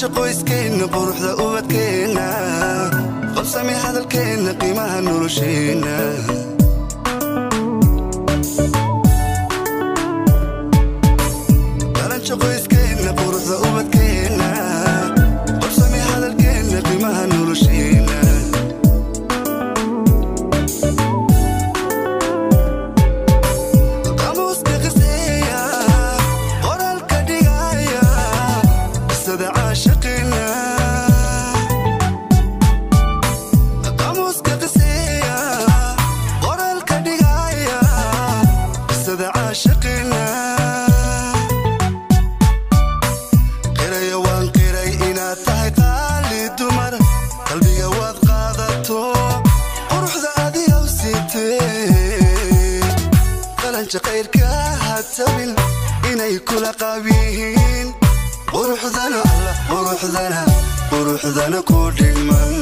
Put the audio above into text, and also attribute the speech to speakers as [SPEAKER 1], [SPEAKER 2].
[SPEAKER 1] qoyskeena quruxda ubadkeena qabsami hadalkeena qiimaha nolosheena qaranka qoyskeena quruxda ubadkeena qabsami hadalkeena qiimaha nolosheena qamuuska qiseeya qoraalka dhigaya sida caashiqina qamuuska qiseeya qoraalka dhigaya sida caashiqina qiraya waan qiray inaad tahay qaali dumar qalbiga waad qaadato quruxda adiga u siitee qalanka qayrka ha tabin inay kula qabiyihiin quruxdana ku dhigman